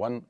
1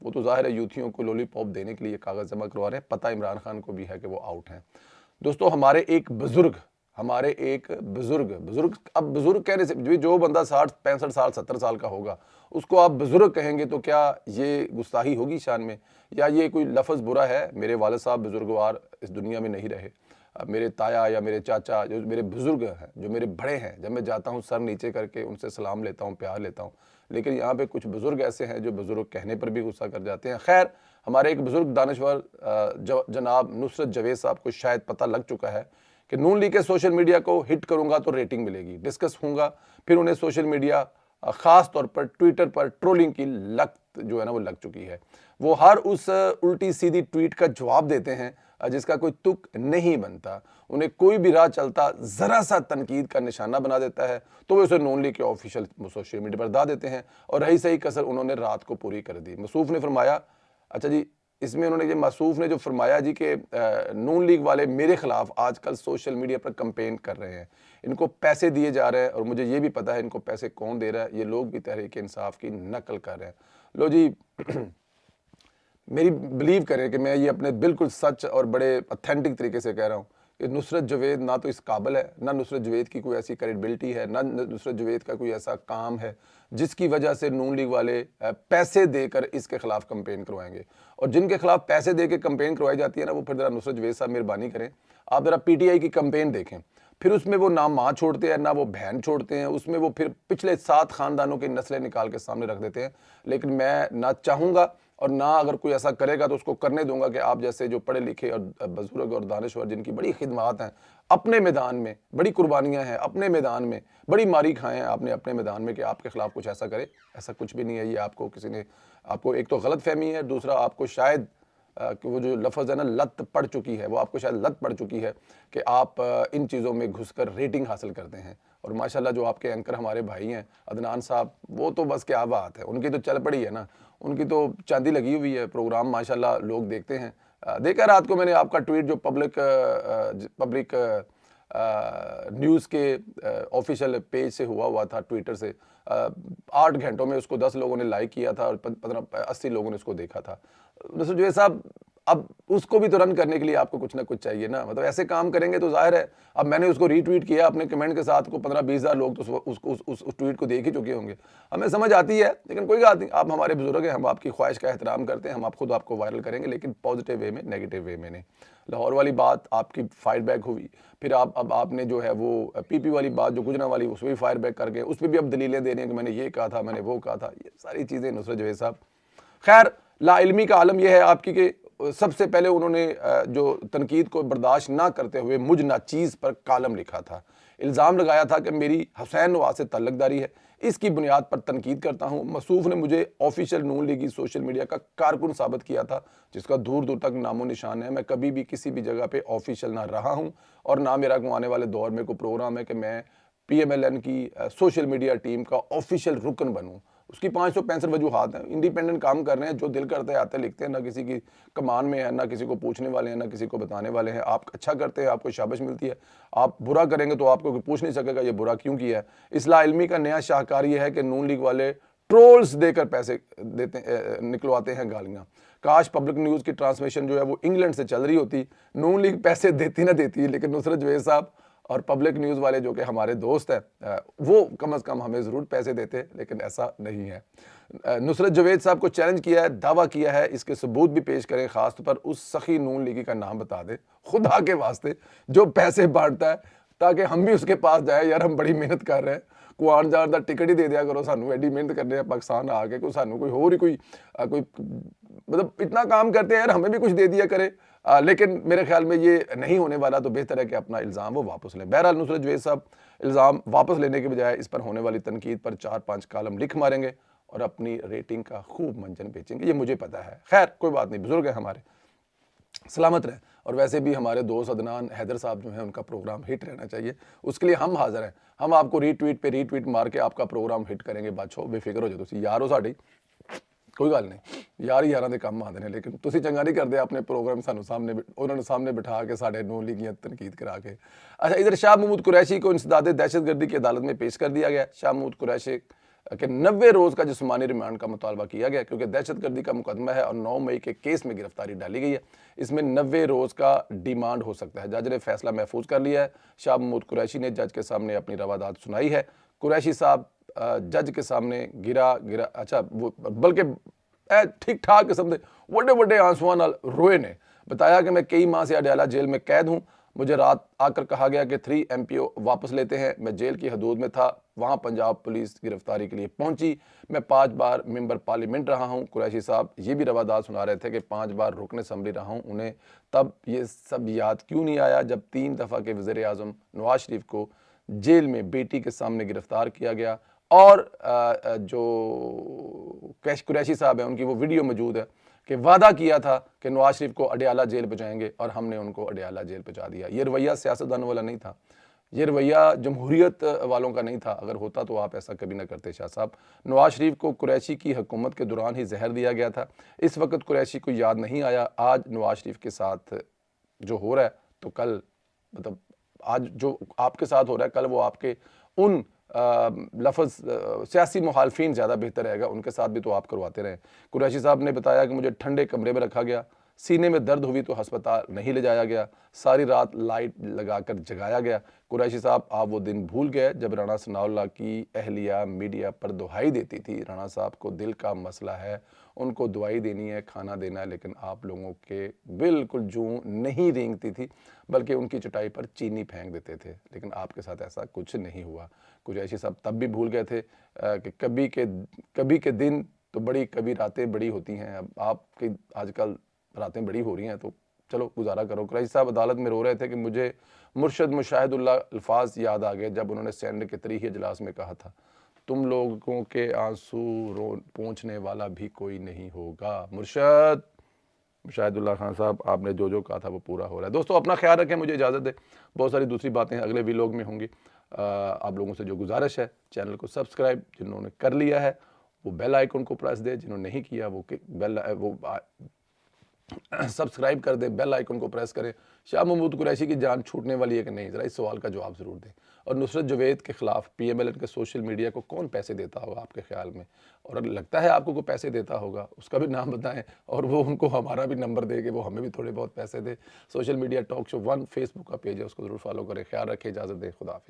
وہ تو ظاہر ہے یوتھیوں کو لولی پاپ دینے کے لیے کاغذ جمع کروا رہے ہیں، پتہ عمران خان کو بھی ہے کہ وہ آؤٹ ہیں۔ دوستو ہمارے ایک بزرگ اب بزرگ کہنے سے جو بندہ 60 65 سال 70 سال کا ہوگا اس کو آپ بزرگ کہیں گے تو کیا یہ گستاخی ہوگی شان میں، یا یہ کوئی لفظ برا ہے؟ میرے والد صاحب بزرگوار اس دنیا میں نہیں رہے، میرے تایا یا میرے چاچا جو میرے بزرگ ہیں، جو میرے بڑے ہیں، جب میں جاتا ہوں سر نیچے کر کے ان سے سلام لیتا ہوں، پیار لیتا ہوں۔ لیکن یہاں پہ کچھ بزرگ ایسے ہیں جو بزرگ کہنے پر بھی غصہ کر جاتے ہیں۔ خیر، ہمارے ایک بزرگ دانشور جناب نصرت جاوید صاحب کو شاید پتہ لگ چکا ہے کہ نون لیگ کے سوشل میڈیا کو ہٹ کروں گا تو ریٹنگ ملے گی، ڈسکس ہوں گا، پھر انہیں سوشل میڈیا خاص طور پر ٹویٹر پر ٹرولنگ کی لت جو ہے نا وہ لگ چکی ہے۔ وہ ہر اس الٹی سیدھی ٹویٹ کا جواب دیتے ہیں جس کا کوئی تک نہیں بنتا، انہیں کوئی بھی راہ چلتا ذرا سا تنقید کا نشانہ بنا دیتا ہے تو وہ اسے نون لیگ کے آفیشیل سوشل میڈیا پر دا دیتے ہیں، اور رہی صحیح کسر انہوں نے رات کو پوری کر دی۔ مصوف نے فرمایا، اچھا جی اس میں انہوں نے مصوف نے جو فرمایا جی کہ نون لیگ والے میرے خلاف آج کل سوشل میڈیا پر کمپین کر رہے ہیں، ان کو پیسے دیے جا رہے ہیں، اور مجھے یہ بھی پتا ہے ان کو پیسے کون دے رہا ہے، یہ لوگ بھی تحریک انصاف کی نقل کر رہے ہیں۔ لو جی میری بلیو کریں کہ میں یہ اپنے بالکل سچ اور بڑے اتھینٹک طریقے سے کہہ رہا ہوں کہ نصرت جاوید نہ تو اس قابل ہے، نہ نصرت جاوید کی کوئی ایسی کریڈبلٹی ہے، نہ نصرت جاوید کا کوئی ایسا کام ہے جس کی وجہ سے نون لیگ والے پیسے دے کر اس کے خلاف کمپین کروائیں گے۔ اور جن کے خلاف پیسے دے کے کمپین کروائی جاتی ہے نا، وہ پھر ذرا نصرت جاوید صاحب مہربانی کریں، آپ ذرا پی ٹی آئی کی کمپین دیکھیں، پھر اس میں وہ نہ ماں چھوڑتے ہیں نہ وہ بہن چھوڑتے ہیں، اس میں وہ پھر پچھلے 7 خاندانوں کی نسلیں نکال کے سامنے رکھ دیتے ہیں۔ لیکن میں نہ چاہوں گا اور نہ اگر کوئی ایسا کرے گا تو اس کو کرنے دوں گا کہ آپ جیسے جو پڑھے لکھے اور بزرگ اور دانشور جن کی بڑی خدمات ہیں اپنے میدان میں، بڑی قربانیاں ہیں اپنے میدان میں، بڑی ماری کھائیں ہیں آپ نے اپنے میدان میں، کہ آپ کے خلاف کچھ ایسا کرے، ایسا کچھ بھی نہیں ہے۔ یہ آپ کو کسی نے آپ کو ایک تو غلط فہمی ہے، دوسرا آپ کو شاید کہ وہ جو لفظ ہے نا لت پڑ چکی ہے، وہ آپ کو شاید لت پڑ چکی ہے کہ آپ ان چیزوں میں گھس کر ریٹنگ حاصل کرتے ہیں۔ اور ماشاءاللہ جو آپ کے اینکر ہمارے بھائی ہیں عدنان صاحب، وہ تو بس کیا بات ہے، ان کی تو چل پڑی ہے نا، ان کی تو چاندی لگی ہوئی ہے، پروگرام ماشاءاللہ لوگ دیکھتے ہیں۔ دیکھا رات کو میں نے آپ کا ٹویٹ جو پبلک نیوز کے آفیشیل پیج سے ہوا تھا، ٹویٹر سے 8 گھنٹوں میں اس کو 10 لوگوں نے لائک کیا تھا اور 80 لوگوں نے اس کو دیکھا تھا۔ نصرت جاوید صاحب اب اس کو بھی تو رن کرنے کے لیے آپ کو کچھ نہ کچھ چاہیے نا، مطلب ایسے کام کریں گے تو ظاہر ہے اب میں نے اس کو ری ٹویٹ کیا اپنے کمنٹ کے ساتھ، کو 15-20 ہزار لوگ تو اس ٹویٹ کو دیکھ ہی چکے ہوں گے، ہمیں سمجھ آتی ہے، لیکن کوئی بات نہیں، آپ ہمارے بزرگ ہیں، ہم آپ کی خواہش کا احترام کرتے ہیں، ہم آپ کو وائرل کریں گے لیکن پازیٹیو وے میں، نیگیٹو وے میں نہیں۔ لاہور والی بات آپ کی فائر بیک ہوئی، پھر اب آپ نے جو ہے وہ پی پی والی بات جو گجرا والی اس پہ بھی فائر بیک کر کے اس پہ بھی اب دلیلیں دے رہے ہیں کہ میں نے یہ کہا تھا، میں نے وہ کہا تھا، یہ ساری چیزیں نصرت جاوید صاحب۔ خیر، لا علمی کا عالم یہ ہے آپ کی کہ سب سے پہلے انہوں نے جو تنقید کو برداشت نہ کرتے ہوئے مجھ ناچیز پر کالم لکھا تھا، الزام لگایا تھا کہ میری حسین نواز سے تعلق داری ہے، اس کی بنیاد پر تنقید کرتا ہوں۔ مصوف نے مجھے آفیشیل نون لیگی سوشل میڈیا کا کارکن ثابت کیا تھا جس کا دور دور تک نام و نشان ہے، میں کبھی بھی کسی بھی جگہ پہ آفیشیل نہ رہا ہوں، اور نہ میرا آنے والے دور میں کوئی پروگرام ہے کہ میں پی ایم ایل این کی سوشل میڈیا ٹیم کا آفیشیل رکن بنوں۔ اس کی 565 وجوہات ہیں، انڈیپینڈنٹ کام کر رہے ہیں، جو دل کرتے ہیں آتے لکھتے ہیں، نہ کسی کی کمان میں ہے، نہ کسی کو پوچھنے والے ہیں، نہ کسی کو بتانے والے ہیں۔ آپ اچھا کرتے ہیں آپ کو شابش ملتی ہے، آپ برا کریں گے تو آپ کو کوئی پوچھ نہیں سکے گا یہ برا کیوں کیا ہے۔ اصلاح علمی کا نیا شاہکار یہ ہے کہ نون لیگ والے ٹرولز دے کر پیسے نکلواتے ہیں گالیاں۔ کاش پبلک نیوز کی ٹرانسمیشن جو ہے وہ انگلینڈ سے چل رہی ہوتی، نون لیگ پیسے دیتی نہ دیتی، لیکن نصرت جاوید صاحب اور پبلک نیوز والے جو کہ ہمارے دوست ہیں وہ کم از کم ہمیں ضرور پیسے دیتے، لیکن ایسا نہیں ہے۔ نصرت جاوید صاحب کو چیلنج کیا ہے، دعویٰ کیا ہے، اس کے ثبوت بھی پیش کریں، خاص طور پر اس سخی نون لیگی کا نام بتا دیں خدا کے واسطے جو پیسے بانٹتا ہے، تاکہ ہم بھی اس کے پاس جائیں، یار ہم بڑی محنت کر رہے ہیں، کو آن جان دا ٹکٹ ہی دے دیا کرو سانو، ایڈی محنت کرنے ہیں پاکستان آ کے، کوئی سانو کوئی ہو رہی کوئی مطلب اتنا کام کرتے ہیں یار ہمیں بھی کچھ دے دیا کرے۔ لیکن میرے خیال میں یہ نہیں ہونے والا، تو بہتر ہے کہ اپنا الزام وہ واپس لیں۔ بہرحال نصرت جاوید صاحب الزام واپس لینے کے بجائے اس پر ہونے والی تنقید پر 4-5 کالم لکھ ماریں گے اور اپنی ریٹنگ کا خوب منجن بیچیں گے، یہ مجھے پتا ہے۔ خیر کوئی بات نہیں، بزرگ ہیں ہمارے، سلامت رہیں۔ اور ویسے بھی ہمارے دوست عدنان حیدر صاحب جو ہیں ان کا پروگرام ہٹ رہنا چاہیے، اس کے لیے ہم حاضر ہیں، ہم آپ کو ری ٹویٹ پہ ری ٹویٹ مار کے آپ کا پروگرام ہٹ کریں گے، بادشاہ بے فکر ہو جاؤ، تسی یار ہو ساڈی، کوئی گل نہیں، یار ہی یاراں دے کام آندے نے، لیکن تسی چنگا نہیں کردے اپنے پروگرام سانو سامنے انہوں نے سامنے بٹھا کے ساڈے نون لیگیاں تنقید کرا کے۔ اچھا، ادھر شاہ محمود قریشی کو انسداد دہشت گردی کی عدالت میں پیش کر دیا گیا۔ شاہ محمود قریشی کہ 90 روز کا جسمانی ریمانڈ کا مطالبہ کیا گیا کیونکہ دہشت گردی کا مقدمہ ہے اور 9 مئی کے کیس میں گرفتاری ڈالی گئی ہے. اس میں 90 روز کا ڈیمانڈ ہو سکتا ہے. جج نے فیصلہ محفوظ کر لیا ہے. شاہ محمود قریشی نے جج کے سامنے اپنی روادات سنائی ہے. قریشی صاحب جج کے سامنے بلکہ ٹھیک ٹھاک قسم دے وڈے وڈے آنسواں نال روئے نے. بتایا کہ میں کئی ماہ سے اڈیالہ جیل میں قید ہوں. مجھے رات آ کر کہا گیا کہ 3 MPO واپس لیتے ہیں. میں جیل کی حدود میں تھا. وہاں پنجاب پولیس گرفتاری کے لیے پہنچی. میں 5 بار ممبر پارلیمنٹ رہا ہوں. قریشی صاحب یہ بھی روادات سنا رہے تھے کہ 5 بار رکن اسمبلی رہا ہوں. انہیں تب یہ سب یاد کیوں نہیں آیا جب 3 دفعہ کے وزیر اعظم نواز شریف کو جیل میں بیٹی کے سامنے گرفتار کیا گیا. اور جو قریشی صاحب ہیں ان کی وہ ویڈیو موجود ہے کہ وعدہ کیا تھا کہ نواز شریف کو اڈیالہ جیل پہنچائیں گے اور ہم نے ان کو اڈیالہ جیل پہنچا دیا. یہ رویہ سیاستدان والا نہیں تھا. یہ رویہ جمہوریت والوں کا نہیں تھا. اگر ہوتا تو آپ ایسا کبھی نہ کرتے شاہ صاحب. نواز شریف کو قریشی کی حکومت کے دوران ہی زہر دیا گیا تھا. اس وقت قریشی کو یاد نہیں آیا. آج نواز شریف کے ساتھ جو ہو رہا ہے تو کل مطلب آج جو آپ کے ساتھ ہو رہا ہے کل وہ آپ کے ان لفظ سیاسی مخالفین زیادہ بہتر رہے گا ان کے ساتھ بھی تو آپ کرواتے رہیں. قریشی صاحب نے بتایا کہ مجھے ٹھنڈے کمرے میں رکھا گیا. سینے میں درد ہوئی تو ہسپتال نہیں لے جایا گیا. ساری رات لائٹ لگا کر جگایا گیا. قریشی صاحب آپ وہ دن بھول گئے جب رانا ثناء اللہ کی اہلیہ میڈیا پر دہائی دیتی تھی. رانا صاحب کو دل کا مسئلہ ہے, ان کو دوائی دینی ہے, کھانا دینا ہے, لیکن آپ لوگوں کے بالکل جوں نہیں رینگتی تھی بلکہ ان کی چٹائی پر چینی پھینک دیتے تھے. لیکن آپ کے ساتھ ایسا کچھ نہیں ہوا. قریشی صاحب تب بھی بھول گئے تھے کہ کبھی کے دن تو بڑی, کبھی راتیں بڑی ہوتی ہیں. اب آپ کی آج کل راتیں بڑی ہو رہی ہیں تو چلو گزارا کرو. قریشی صاحب عدالت میں رو رہے تھے کہ مجھے مرشد مشاہد اللہ الفاظ یاد آ گئے جب انہوں نے سینڈ کے تاریخی اجلاس میں کہا تھا تم لوگوں کے آنسو پہنچنے والا بھی کوئی نہیں ہوگا. مرشد مشاہد اللہ خان صاحب آپ نے جو کہا تھا وہ پورا ہو رہا ہے. دوستو اپنا خیال رکھیں, مجھے اجازت دیں. بہت ساری دوسری باتیں اگلے ویلوگ میں ہوں گی. آپ لوگوں سے جو گزارش ہے چینل کو سبسکرائب جنہوں نے کر لیا ہے وہ بیل آئیکن کو پریس دے, جنہوں نے نہیں کیا وہ سبسکرائب کر دیں, بیل آئیکن کو پریس کریں. شاہ محمود قریشی کی جان چھوٹنے والی ہے کہ نہیں, ذرا اس سوال کا جواب ضرور دیں. اور نصرت جوید کے خلاف PMLN کے سوشل میڈیا کو کون پیسے دیتا ہوگا آپ کے خیال میں, اور اگر لگتا ہے آپ کو کوئی پیسے دیتا ہوگا اس کا بھی نام بتائیں اور وہ ان کو ہمارا بھی نمبر دے کہ وہ ہمیں بھی تھوڑے بہت پیسے دے. Social media talk show 1 Facebook کا پیج ہے, اس کو ضرور فالو کریں. خیال رکھیں, اجازت دیں, خدا حافظ.